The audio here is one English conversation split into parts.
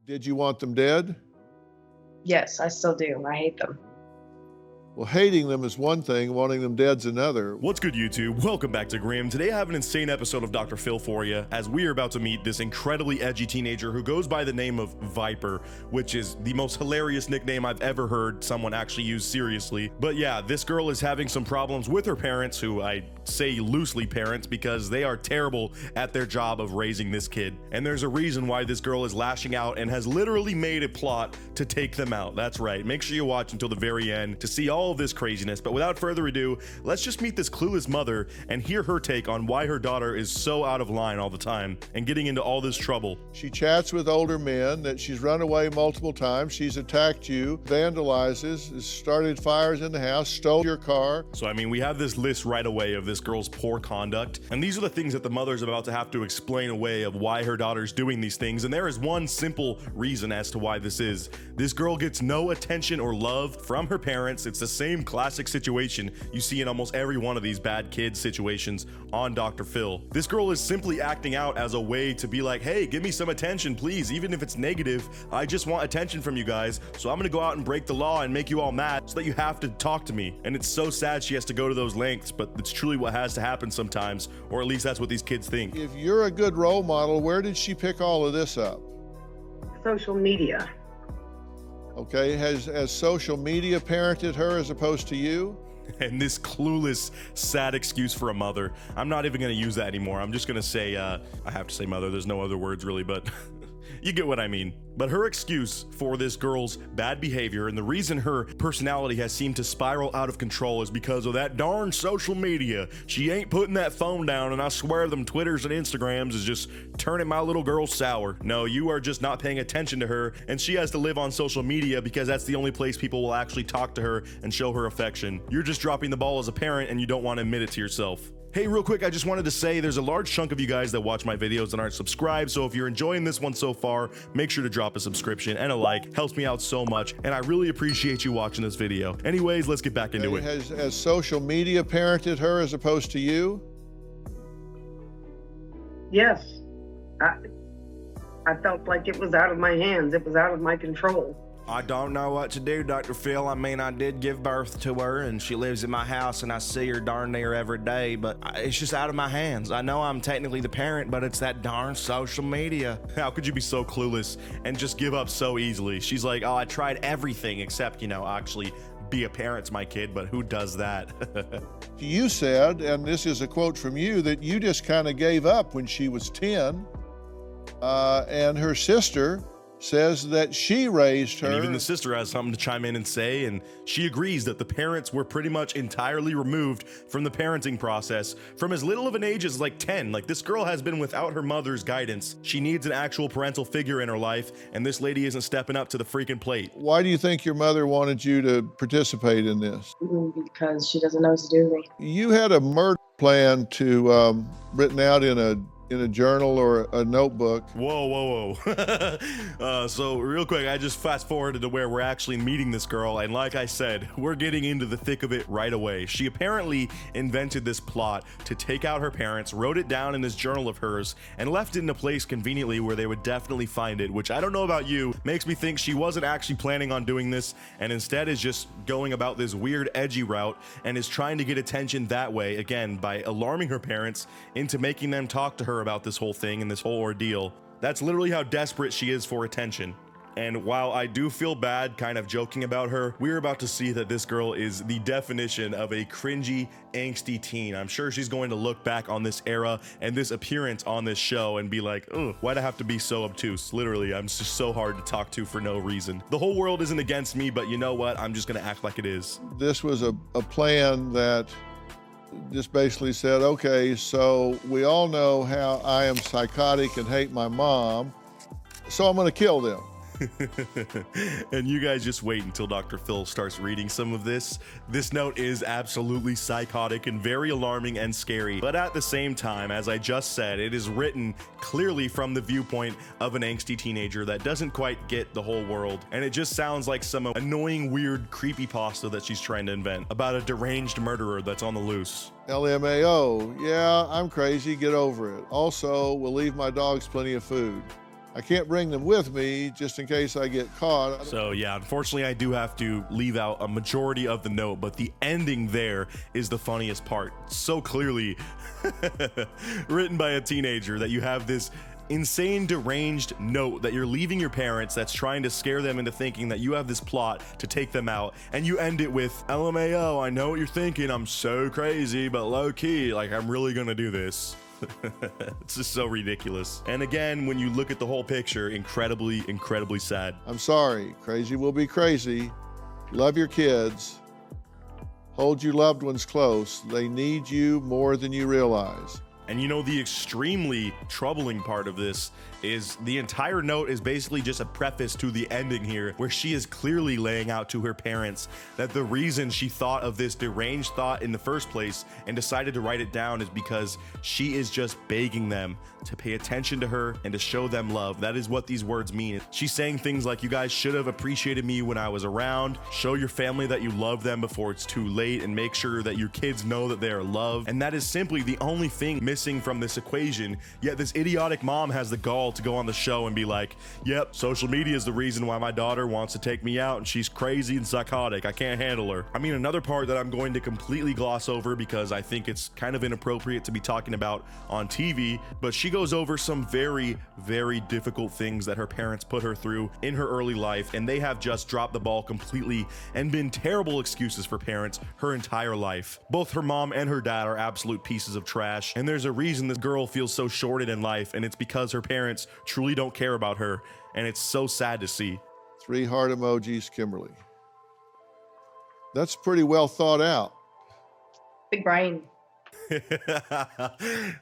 Did you want them dead? Yes, I still do. I hate them. Well, hating them is one thing, wanting them dead's another. What's good, YouTube? Welcome back to Grimm. Today I have an insane episode of Dr. Phil for you, as we are about to meet this incredibly edgy teenager who goes by the name of Viper, which is the most hilarious nickname I've ever heard someone actually use seriously. But yeah, this girl is having some problems with her parents, who I say loosely parents because they are terrible at their job of raising this kid. And there's a reason why this girl is lashing out and has literally made a plot to take them out. That's right. Make sure you watch until the very end to see all of this craziness. But without further ado, let's just meet this clueless mother and hear her take on why her daughter is so out of line all the time and getting into all this trouble. She chats with older men, that she's run away multiple times, she's attacked you, vandalizes, started fires in the house, stole your car. So I mean, we have this list right away of this girl's poor conduct, and these are the things that the mother's about to have to explain away of why her daughter's doing these things. And there is one simple reason as to why this is. This girl gets no attention or love from her parents. It's the same classic situation you see in almost every one of these bad kid situations on Dr. Phil. This girl is simply acting out as a way to be like, hey, give me some attention, please. Even if it's negative, I just want attention from you guys. So I'm gonna go out and break the law and make you all mad so that you have to talk to me. And it's so sad she has to go to those lengths, but it's truly what has to happen sometimes, or at least that's what these kids think. If you're a good role model, where did she pick all of this up? Social media. Okay, has social media parented her as opposed to you? And this clueless, sad excuse for a mother. I'm not even gonna use that anymore. I'm just gonna say, I have to say mother, there's no other words really, but you get what I mean. But her excuse for this girl's bad behavior and the reason her personality has seemed to spiral out of control is because of that darn social media. She ain't putting that phone down, and I swear them Twitters and Instagrams is just turning my little girl sour. No, you are just not paying attention to her, and she has to live on social media because that's the only place people will actually talk to her and show her affection. You're just dropping the ball as a parent and you don't want to admit it to yourself. Hey, real quick, I just wanted to say there's a large chunk of you guys that watch my videos and aren't subscribed, so if you're enjoying this one so far, make sure to drop a subscription and a like. Helps me out so much, and I really appreciate you watching this video. Anyways, let's get back into it. Has social media parented her as opposed to you? Yes. I felt like it was out of my hands. It was out of my control. I don't know what to do, Dr. Phil. I mean, I did give birth to her, and she lives in my house, and I see her darn near every day, but it's just out of my hands. I know I'm technically the parent, but it's that darn social media. How could you be so clueless and just give up so easily? She's like, oh, I tried everything except, actually be a parent to my kid, but who does that? You said, and this is a quote from you, that you just kind of gave up when she was 10, and her sister says that she raised her. And even the sister has something to chime in and say, and she agrees that the parents were pretty much entirely removed from the parenting process from as little of an age as like 10. Like, this girl has been without her mother's guidance. She needs an actual parental figure in her life, and this lady isn't stepping up to the freaking plate. Why do you think your mother wanted you to participate in this? Because she doesn't know what to do with me. You had a murder plan to written out in a journal or a notebook. Whoa. So real quick, I just fast forwarded to where we're actually meeting this girl, and like I said, we're getting into the thick of it right away. She apparently invented this plot to take out her parents, wrote it down in this journal of hers, and left it in a place conveniently where they would definitely find it, which I don't know about you, makes me think she wasn't actually planning on doing this, and instead is just going about this weird edgy route and is trying to get attention that way, again, by alarming her parents into making them talk to her about this whole thing and this whole ordeal. That's literally how desperate she is for attention. And while I do feel bad kind of joking about her, we're about to see that this girl is the definition of a cringy, angsty teen. I'm sure she's going to look back on this era and this appearance on this show and be like, ugh, why'd I have to be so obtuse? Literally, I'm just so hard to talk to for no reason. The whole world isn't against me, but you know what? I'm just gonna act like it is. This was a plan that just basically said, okay, so we all know how I am psychotic and hate my mom, so I'm gonna kill them. And you guys just wait until Dr. Phil starts reading some of this. This note is absolutely psychotic and very alarming and scary, but at the same time, as I just said, it is written clearly from the viewpoint of an angsty teenager that doesn't quite get the whole world, and it just sounds like some annoying, weird creepypasta that she's trying to invent about a deranged murderer that's on the loose. LMAO, yeah, I'm crazy, get over it. Also, we'll leave my dogs plenty of food. I can't bring them with me just in case I get caught. So yeah, unfortunately I do have to leave out a majority of the note, but the ending there is the funniest part. So clearly written by a teenager that you have this insane deranged note that you're leaving your parents that's trying to scare them into thinking that you have this plot to take them out, and you end it with LMAO, I know what you're thinking, I'm so crazy, but low-key, like, I'm really gonna do this. It's just so ridiculous. And again, when you look at the whole picture, incredibly sad. I'm sorry, crazy will be crazy. Love your kids. Hold your loved ones close. They need you more than you realize. And you know, the extremely troubling part of this is the entire note is basically just a preface to the ending here, where she is clearly laying out to her parents that the reason she thought of this deranged thought in the first place and decided to write it down is because she is just begging them to pay attention to her and to show them love. That is what these words mean. She's saying things like, you guys should have appreciated me when I was around. Show your family that you love them before it's too late, and make sure that your kids know that they are loved. And that is simply the only thing missing from this equation. Yet this idiotic mom has the gall to go on the show and be like, yep, social media is the reason why my daughter wants to take me out, and she's crazy and psychotic. I can't handle her. I mean, another part that I'm going to completely gloss over because I think it's kind of inappropriate to be talking about on TV, but she goes over some very difficult things that her parents put her through in her early life, and they have just dropped the ball completely and been terrible excuses for parents her entire life. Both her mom and her dad are absolute pieces of trash, and there's a reason this girl feels so shorted in life, and it's because her parents truly don't care about her, and it's so sad to see. 3 heart emojis, Kimberly. That's pretty well thought out. Big brain.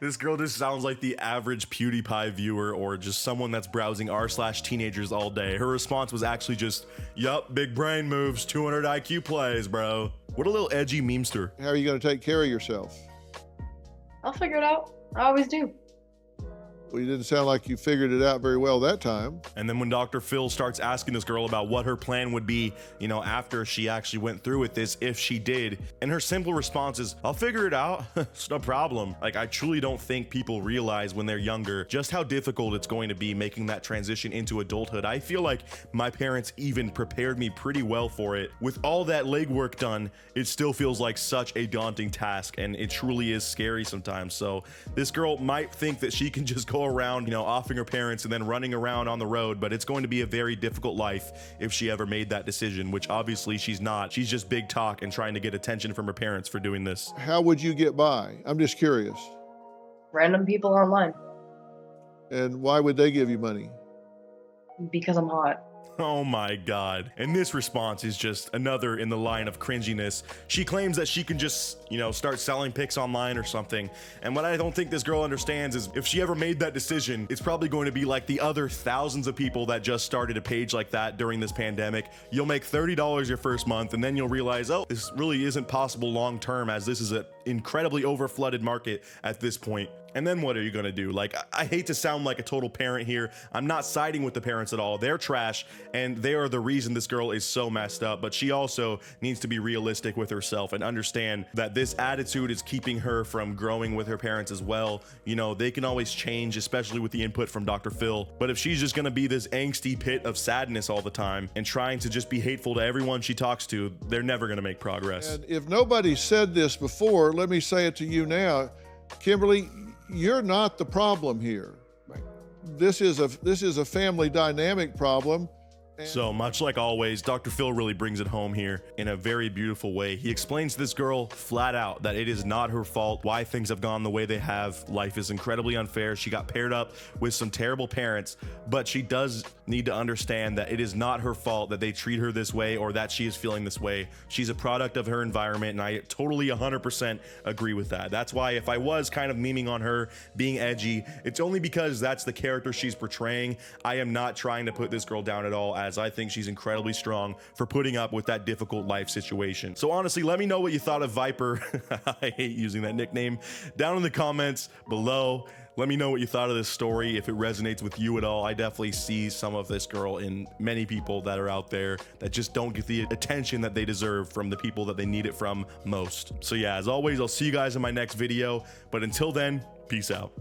This girl just sounds like the average PewDiePie viewer, or just someone that's browsing r/teenagers all day. Her response was actually just, yup, big brain moves, 200 IQ plays, bro. What a little edgy memester. How are you going to take care of yourself? I'll figure it out. I always do. Well, you didn't sound like you figured it out very well that time. And then when Dr. Phil starts asking this girl about what her plan would be, you know, after she actually went through with this, if she did, and her simple response is, I'll figure it out. It's no problem. Like, I truly don't think people realize when they're younger just how difficult it's going to be making that transition into adulthood. I feel like my parents even prepared me pretty well for it. With all that legwork done, it still feels like such a daunting task, and it truly is scary sometimes. So this girl might think that she can just go around, you know, offing her parents and then running around on the road, but it's going to be a very difficult life if she ever made that decision, which obviously she's not. She's just big talk and trying to get attention from her parents for doing this. How would you get by? I'm just curious. Random people online. And why would they give you money? Because I'm hot. Oh my God. And this response is just another in the line of cringiness. She claims that she can just, you know, start selling pics online or something. And what I don't think this girl understands is if she ever made that decision, it's probably going to be like the other thousands of people that just started a page like that during this pandemic. You'll make $30 your first month, and then you'll realize, oh, this really isn't possible long term, as this is an incredibly overflooded market at this point. And then what are you gonna do? Like, I hate to sound like a total parent here. I'm not siding with the parents at all. They're trash, and they are the reason this girl is so messed up. But she also needs to be realistic with herself and understand that this attitude is keeping her from growing with her parents as well. You know, they can always change, especially with the input from Dr. Phil. But if she's just gonna be this angsty pit of sadness all the time and trying to just be hateful to everyone she talks to, they're never gonna make progress. And if nobody said this before, let me say it to you now. Kimberly, you're not the problem here. This is a family dynamic problem. So much like always, Dr. Phil really brings it home here in a very beautiful way. He explains to this girl flat out that it is not her fault why things have gone the way they have. Life is incredibly unfair. She got paired up with some terrible parents, but she does need to understand that it is not her fault that they treat her this way or that she is feeling this way. She's a product of her environment, and I totally 100% agree with that. That's why if I was kind of memeing on her being edgy, it's only because that's the character she's portraying. I am not trying to put this girl down at all, as I think she's incredibly strong for putting up with that difficult life situation. So honestly, let me know what you thought of Viper. I hate using that nickname. Down in the comments below, let me know what you thought of this story, if it resonates with you at all. I definitely see some of this girl in many people that are out there that just don't get the attention that they deserve from the people that they need it from most. So yeah, as always, I'll see you guys in my next video. But until then, peace out.